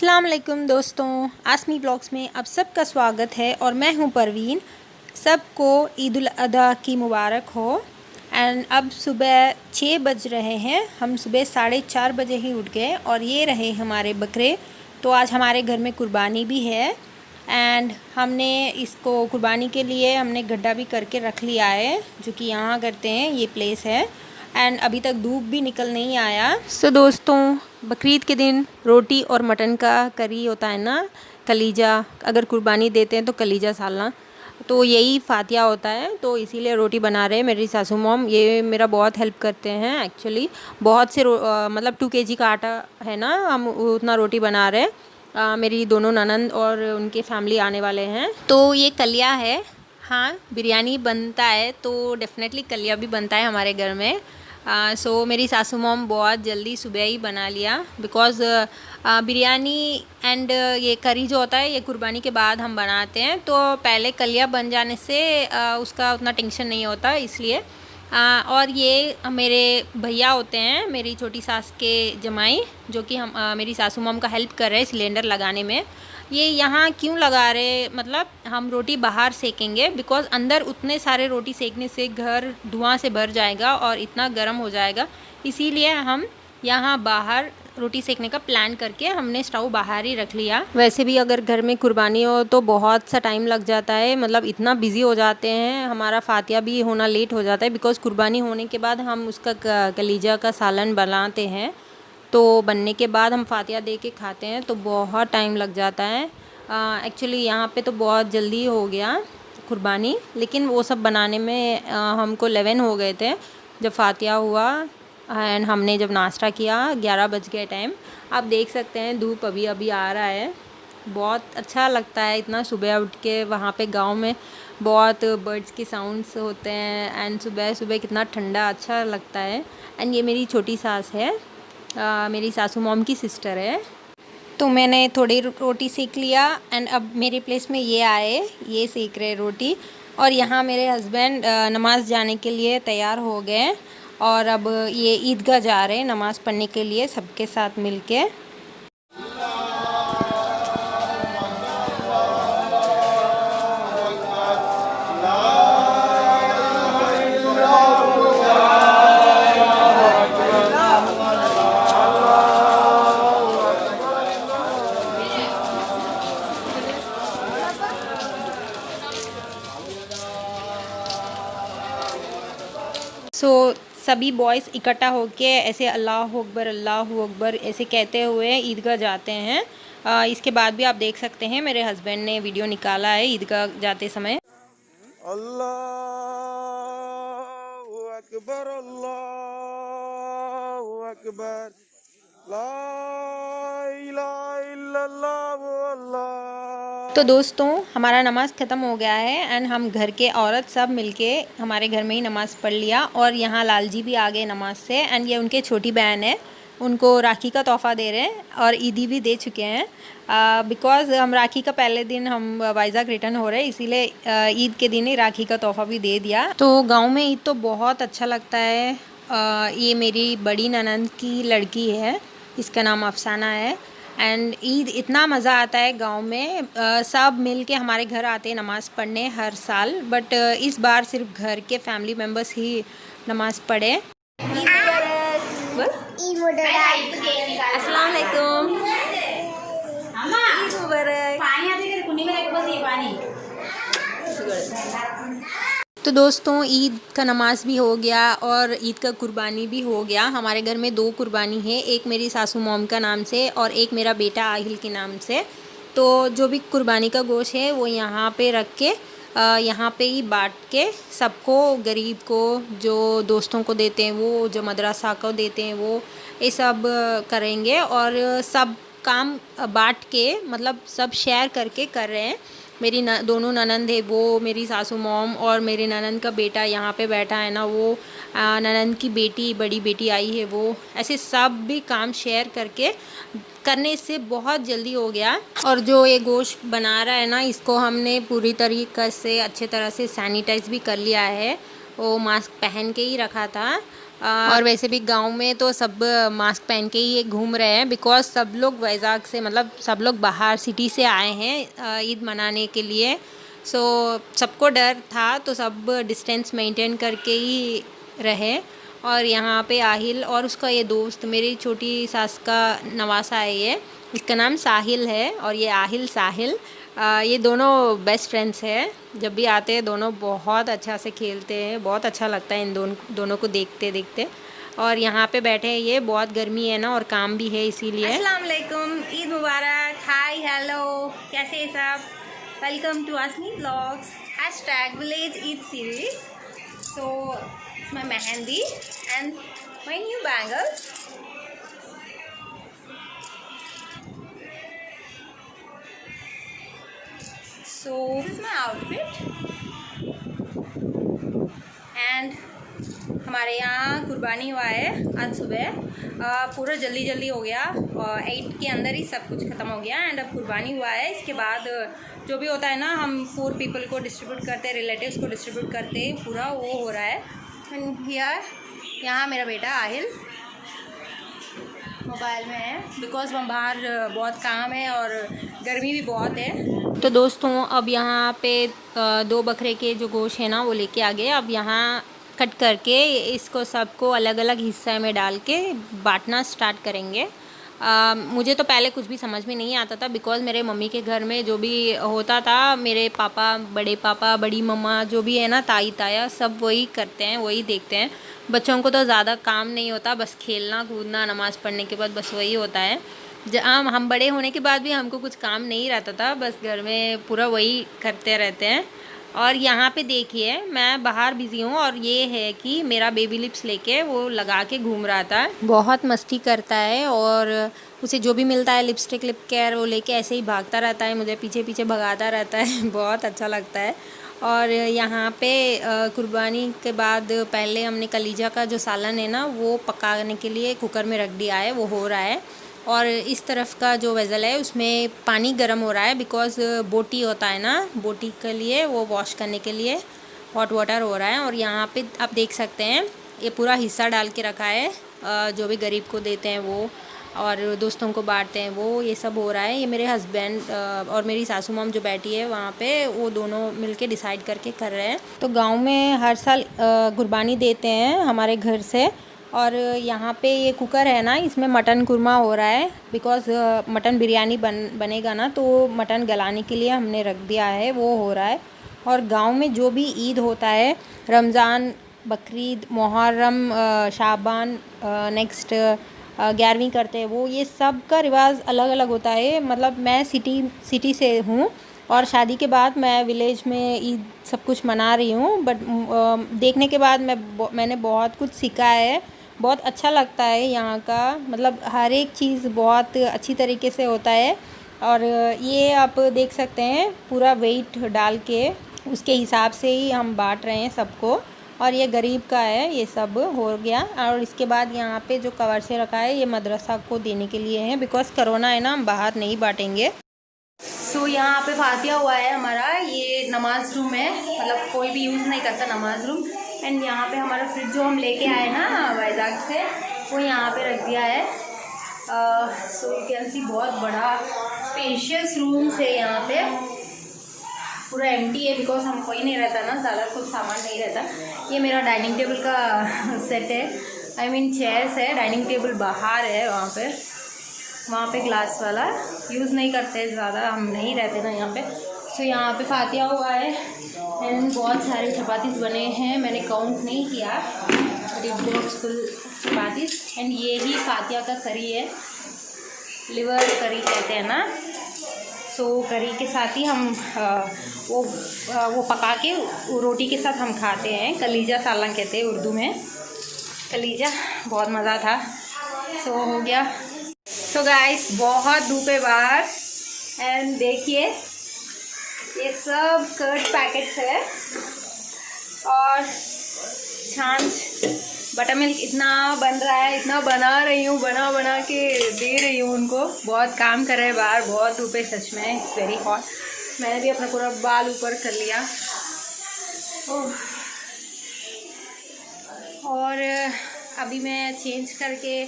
अस्सलाम वालेकुम दोस्तों, आसमी ब्लॉग्स में आप सबका स्वागत है और मैं हूं परवीन। सबको ईद उल अधा की मुबारक हो। एंड अब सुबह 6 बज रहे हैं। हम सुबह 4:30 बजे ही उठ गए और ये रहे हमारे बकरे। तो आज हमारे घर में कुर्बानी भी है एंड हमने इसको कुर्बानी के लिए हमने गड्ढा भी करके रख लिया है, जो कि यहाँ करते हैं, ये प्लेस है। एंड अभी तक धूप भी निकल नहीं आया। सो दोस्तों, बकरीद के दिन रोटी और मटन का करी होता है ना, कलीजा। अगर कुर्बानी देते हैं तो कलीजा सालना, तो यही फातिया होता है। तो इसीलिए रोटी बना रहे हैं मेरी सासू मॉम। ये मेरा बहुत हेल्प करते हैं एक्चुअली। बहुत से मतलब 2 kg का आटा है ना, हम उतना रोटी बना रहे हैं। मेरी दोनों ननंद और उनके फैमिली आने वाले हैं। तो ये कलिया है। हाँ, बिरयानी बनता है तो डेफिनेटली कलिया भी बनता है हमारे घर में। सो मेरी सासू मॉम बहुत जल्दी सुबह ही बना लिया, बिकॉज़ बिरयानी एंड ये करी जो होता है ये कुर्बानी के बाद हम बनाते हैं। तो पहले कलिया बन जाने से उसका उतना टेंशन नहीं होता, इसलिए। और ये मेरे भैया होते हैं, मेरी छोटी सास के जमाई, जो कि हम मेरी सासू मॉम का हेल्प कर रहे हैं सिलेंडर लगाने में। ये यहाँ क्यों लगा रहे, मतलब हम रोटी बाहर सेकेंगे, बिकॉज़ अंदर उतने सारे रोटी सेकने से घर धुआं से भर जाएगा और इतना गर्म हो जाएगा। इसीलिए हम यहाँ बाहर रोटी सेकने का प्लान करके हमने स्टोव बाहर ही रख लिया। वैसे भी अगर घर में कुर्बानी हो तो बहुत सा टाइम लग जाता है, मतलब इतना बिजी हो जाते हैं, हमारा फातिया भी होना लेट हो जाता है। बिकॉज़ कुर्बानी होने के बाद हम उसका कलीजा का सालन बनाते हैं, तो बनने के बाद हम फातिया दे के खाते हैं, तो बहुत टाइम लग जाता है। एक्चुअली यहाँ पे तो बहुत जल्दी हो गया कुर्बानी, लेकिन वो सब बनाने में हमको 11 हो गए थे जब फातिया हुआ। एंड हमने जब नाश्ता किया 11 बज गए टाइम। आप देख सकते हैं धूप अभी अभी आ रहा है। बहुत अच्छा लगता है इतना सुबह उठ के। वहाँ पे गांव में बहुत बर्ड्स के साउंड्स होते हैं एंड सुबह सुबह कितना ठंडा अच्छा लगता है। एंड ये मेरी छोटी सास है, मेरी सासू मॉम की सिस्टर है। तो मैंने थोड़ी रोटी सेक लिया एंड अब मेरे प्लेस में ये आए, ये सेक रहे रोटी। और यहाँ मेरे हस्बैंड नमाज़ जाने के लिए तैयार हो गए और अब ये ईदगाह जा रहे हैं नमाज़ पढ़ने के लिए सबके साथ मिलके। सो सभी बॉयज़ इकट्ठा होके ऐसे अल्लाह अकबर ऐसे कहते हुए ईदगाह जाते हैं। इसके बाद भी आप देख सकते हैं मेरे हस्बैंड ने वीडियो निकाला है ईदगाह जाते समय। अल्लाहु अकबर ला इलाहा इल्लल्लाहु अल्लाह। तो दोस्तों, हमारा नमाज़ ख़त्म हो गया है एंड हम घर के औरत सब मिलके हमारे घर में ही नमाज़ पढ़ लिया। और यहाँ लाल जी भी आ गए नमाज़ से एंड ये उनके छोटी बहन है, उनको राखी का तोहफ़ा दे रहे हैं और ईदी भी दे चुके हैं। बिकॉज़ हम राखी का पहले दिन हम वाइज़ाग रिटर्न हो रहे हैं, इसीलिए ईद के दिन ही राखी का तोहफ़ा भी दे दिया। तो गाँव में ईद तो बहुत अच्छा लगता है। ये मेरी बड़ी ननंद की लड़की है, इसका नाम अफसाना है। एंड ईद इतना मज़ा आता है गांव में। सब मिल के हमारे घर आते हैं नमाज़ पढ़ने हर साल, बट इस बार सिर्फ घर के फैमिली मेम्बर्स ही नमाज़ पढ़े। अस्सलाम वालेकुम। तो दोस्तों, ईद का नमाज़ भी हो गया और ईद का कुर्बानी भी हो गया। हमारे घर में 2 कुर्बानी है, एक मेरी सासू मॉम का नाम से और एक मेरा बेटा आहिल के नाम से। तो जो भी कुर्बानी का गोश्त है वो यहाँ पे रख के यहाँ पे ही बांट के सबको, गरीब को, जो दोस्तों को देते हैं वो, जो मदरसा को देते हैं वो, ये सब करेंगे। और सब काम बांट के, मतलब सब शेयर करके कर रहे हैं। मेरी दोनों ननंद है, वो मेरी सासू मॉम, और मेरे ननंद का बेटा यहाँ पे बैठा है ना, वो ननंद की बेटी, बड़ी बेटी आई है वो। ऐसे सब भी काम शेयर करके करने से बहुत जल्दी हो गया। और जो ये गोश्त बना रहा है ना, इसको हमने पूरी तरीके से अच्छे तरह से सैनिटाइज़ भी कर लिया है। वो मास्क पहन के ही रखा था। और वैसे भी गांव में तो सब मास्क पहन के ही घूम रहे हैं, बिकॉज सब लोग वैजाग से, मतलब सब लोग बाहर सिटी से आए हैं ईद मनाने के लिए। सो सबको डर था, तो सब डिस्टेंस मेंटेन करके ही रहे। और यहाँ पे आहिल और उसका ये दोस्त, मेरी छोटी सास का नवासा है ये, इसका नाम साहिल है, और ये आहिल साहिल, ये दोनों बेस्ट फ्रेंड्स हैं। जब भी आते हैं दोनों बहुत अच्छा से खेलते हैं, बहुत अच्छा लगता है इन दोनों को देखते देखते। और यहाँ पे बैठे हैं, ये बहुत गर्मी है ना और काम भी है इसीलिए। अस्सलाम वालेकुम, ईद मुबारक, हाय हेलो, कैसे हैं सब? Welcome to Aasmi vlogs #village Eid series. So my mehndi and my new bangles. So this is my outfit and हमारे यहाँ कुर्बानी हुआ है आज सुबह। पूरा जल्दी जल्दी हो गया, 8 के अंदर ही सब कुछ ख़त्म हो गया। एंड अब कुर्बानी हुआ है, इसके बाद जो भी होता है ना, हम 4 पीपल को डिस्ट्रीब्यूट करते हैं, रिलेटिव्स को डिस्ट्रीब्यूट करते हैं, पूरा वो हो रहा है। एंड यहाँ मेरा बेटा आहिल मोबाइल में है, बिकॉज वहाँ बाहर बहुत काम है और गर्मी भी बहुत है। तो दोस्तों अब यहाँ पे 2 बकरे के जो गोश्त है ना वो लेके आ गए। अब यहाँ कट करके इसको सबको अलग अलग हिस्से में डाल के बांटना स्टार्ट करेंगे। मुझे तो पहले कुछ भी समझ में नहीं आता था, बिकॉज़ मेरे मम्मी के घर में जो भी होता था, मेरे पापा, बड़े पापा, बड़ी मम्मा, जो भी है ना, ताई ताया, सब वही करते हैं, वही देखते हैं। बच्चों को तो ज़्यादा काम नहीं होता, बस खेलना कूदना, नमाज़ पढ़ने के बाद बस वही होता है। हम बड़े होने के बाद भी हमको कुछ काम नहीं रहता था, बस घर में पूरा वही करते रहते हैं। और यहाँ पे देखिए मैं बाहर बिज़ी हूँ, और ये है कि मेरा बेबी लिप्स लेके वो लगा के घूम रहा था, बहुत मस्ती करता है, और उसे जो भी मिलता है लिपस्टिक, लिप केयर, वो लेके ऐसे ही भागता रहता है, मुझे पीछे पीछे भगाता रहता है बहुत अच्छा लगता है। और यहाँ पे कुर्बानी के बाद पहले हमने कलीजा का जो सालन है ना वो पकाने के लिए कुकर में रख दिया है, वो हो रहा है। और इस तरफ का जो वेज़ल है उसमें पानी गर्म हो रहा है, बिकॉज़ बोटी होता है ना, बोटी के लिए वो वॉश करने के लिए हॉट वाटर हो रहा है। और यहाँ पे आप देख सकते हैं ये पूरा हिस्सा डाल के रखा है, जो भी गरीब को देते हैं वो, और दोस्तों को बांटते हैं वो, ये सब हो रहा है। ये मेरे हस्बैंड और मेरी सासू माम जो बैठी है वहाँ पे, वो दोनों मिलके डिसाइड करके कर रहे हैं। तो गांव में हर साल कुर्बानी देते हैं हमारे घर से। और यहाँ पे ये कुकर है ना, इसमें मटन कुरमा हो रहा है, बिकॉज़ मटन बिरयानी बनेगा ना, तो मटन गलाने के लिए हमने रख दिया है, वो हो रहा है। और गांव में जो भी ईद होता है, रमज़ान, बकरीद, मुहर्रम, शाबान, नेक्स्ट 11वीं करते हैं वो, ये सब का रिवाज अलग अलग होता है। मतलब मैं सिटी से हूँ, और शादी के बाद मैं विलेज में ईद सब कुछ मना रही हूँ, बट देखने के बाद मैंने बहुत कुछ सीखा है, बहुत अच्छा लगता है यहाँ का। मतलब हर एक चीज़ बहुत अच्छी तरीके से होता है। और ये आप देख सकते हैं पूरा वेट डाल के उसके हिसाब से ही हम बांट रहे हैं सबको। और ये गरीब का है, ये सब हो गया। और इसके बाद यहाँ पे जो कवर से रखा है ये मदरसा को देने के लिए है, बिकॉज़ कोरोना है ना, हम बाहर नहीं बांटेंगे। सो यहाँ पे फातिया हुआ है हमारा, ये नमाज रूम है, मतलब कोई भी यूज़ नहीं करता नमाज रूम। एंड यहाँ पे हमारा फ्रिज जो हम लेके आए ना वैजाग से, वो यहाँ पे रख दिया है। सो यू कैन सी बहुत बड़ा स्पेशियस रूम्स है यहाँ पे, पूरा एम्प्टी है, बिकॉज हम कोई नहीं रहता ना, ज़्यादा कुछ सामान नहीं रहता। ये मेरा डाइनिंग टेबल का सेट है, आई मीन चेयर्स है, डाइनिंग टेबल बाहर है वहाँ पे ग्लास वाला यूज़ नहीं करते ज़्यादा, हम नहीं रहते ना यहाँ पे। सो यहाँ पे फातिया हुआ है, एंड बहुत सारे चपातीस बने हैं, मैंने काउंट नहीं किया, बॉक्स फुल चपातीस। एंड ये ही फातिया का करी है, लिवर करी कहते हैं ना। सो करी के साथ ही हम वो पका के रोटी के साथ हम खाते हैं, कलीजा सालन कहते हैं उर्दू में, कलीजा, बहुत मज़ा था। सो हो गया। सो गाइस बहुत धूप है बाहर, एंड देखिए ये सब कर्ड पैकेट्स है, और छाछ बटर मिल्क इतना बन रहा है, इतना बना रही हूँ, बना के दे रही हूँ उनको। बहुत काम कर रहे हैं बाहर, बहुत धूप है सच में, इट्स वेरी हॉट। मैंने भी अपना पूरा बाल ऊपर कर लिया। और अभी मैं चेंज करके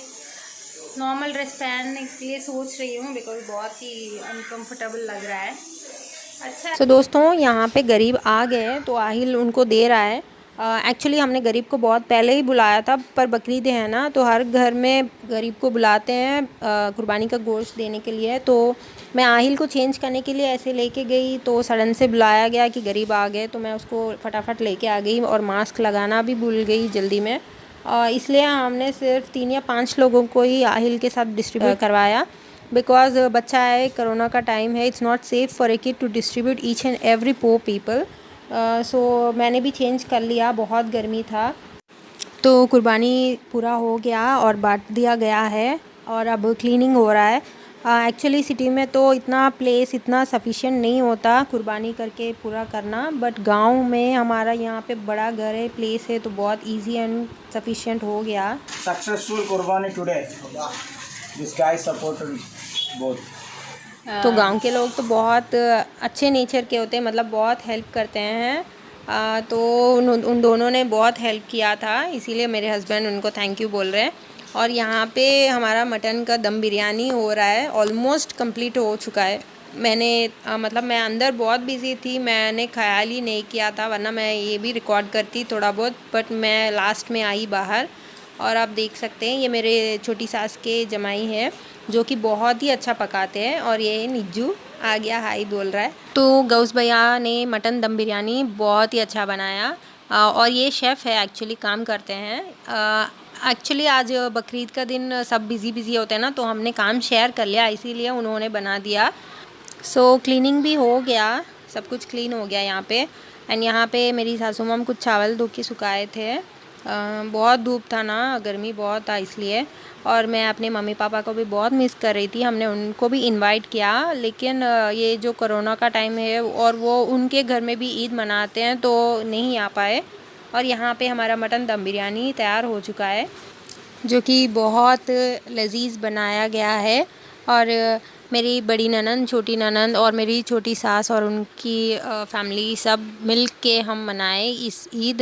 नॉर्मल ड्रेस पहनने के लिए सोच रही हूँ बिकॉज बहुत ही अनकंफर्टेबल लग रहा है। अच्छा तो दोस्तों यहाँ पे गरीब आ गए तो आहिल उनको दे रहा है। एक्चुअली हमने गरीब को बहुत पहले ही बुलाया था, पर बकरीद है ना तो हर घर में गरीब को बुलाते हैं कुर्बानी का गोश्त देने के लिए। तो मैं आहिल को चेंज करने के लिए ऐसे लेके गई तो सडन से बुलाया गया कि गरीब आ गए, तो मैं उसको फटाफट लेके आ गई और मास्क लगाना भी भूल गई जल्दी में। इसलिए हमने सिर्फ 3 या 5 लोगों को ही आहिल के साथ डिस्ट्रीब्यूट करवाया बिकॉज बच्चा है, कोरोना का टाइम है, it's not safe for a kid to distribute each and every poor people. So मैंने भी चेंज कर लिया, बहुत गर्मी था। तो कुर्बानी पूरा हो गया और बांट दिया गया है और अब क्लीनिंग हो रहा है। एक्चुअली सिटी में तो इतना प्लेस इतना सफिशिएंट नहीं होता कुर्बानी करके पूरा करना, बट गांव में हमारा यहाँ पे बड़ा घर है, प्लेस है, तो बहुत इजी एंड सफिशिएंट हो गया। सक्सेसफुल कुर्बानी today, this guy supported both. तो गांव के लोग तो बहुत अच्छे नेचर के होते हैं, मतलब बहुत हेल्प करते हैं। तो उन दोनों ने बहुत हेल्प किया था, इसीलिए मेरे हस्बैंड उनको थैंक यू बोल रहे हैं। और यहाँ पे हमारा मटन का दम बिरयानी हो रहा है, ऑलमोस्ट कंप्लीट हो चुका है। मैंने मतलब मैं अंदर बहुत बिज़ी थी, मैंने ख्याल ही नहीं किया था, वरना मैं ये भी रिकॉर्ड करती थोड़ा बहुत, बट मैं लास्ट में आई बाहर। और आप देख सकते हैं ये मेरे छोटी सास के जमाई है जो कि बहुत ही अच्छा पकाते हैं। और ये निज्जू आ गया, हाई बोल रहा है। तो गौस भैया ने मटन दम बिरयानी बहुत ही अच्छा बनाया और ये शेफ़ है, एक्चुअली काम करते हैं। एक्चुअली आज बकरीद का दिन सब बिज़ी होते हैं ना, तो हमने काम शेयर कर लिया, इसीलिए उन्होंने बना दिया। सो क्लीनिंग भी हो गया, सब कुछ क्लीन हो गया यहाँ पे। एंड यहाँ पे मेरी सासू माम कुछ चावल धो के सुखाए थे, बहुत धूप था ना, गर्मी बहुत था इसलिए। और मैं अपने मम्मी पापा को भी बहुत मिस कर रही थी, हमने उनको भी इनवाइट किया, लेकिन ये जो कोरोना का टाइम है और वो उनके घर में भी ईद मनाते हैं तो नहीं आ पाए। और यहाँ पे हमारा मटन दम बिरयानी तैयार हो चुका है जो कि बहुत लजीज बनाया गया है। और मेरी बड़ी ननंद, छोटी ननंद और मेरी छोटी सास और उनकी फैमिली सब मिल के हम मनाए इस ईद,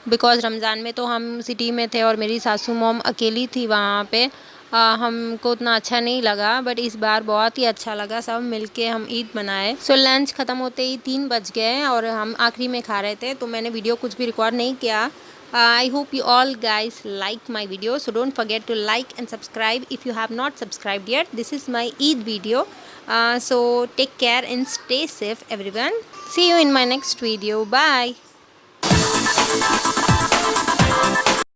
बिकॉज़ रमज़ान में तो हम सिटी में थे और मेरी सासू मॉम अकेली थी वहाँ पे। हमको उतना अच्छा नहीं लगा, बट इस बार बहुत ही अच्छा लगा, सब मिल के हम ईद मनाए। सो लंच ख़त्म होते ही 3 बज गए और हम आखिरी में खा रहे थे, तो मैंने वीडियो कुछ भी रिकॉर्ड नहीं किया। I hope you all guys like my video, so don't forget to like and subscribe if you have not subscribed yet. This is my Eid video, so take care and stay safe everyone. See you in my next video. Bye.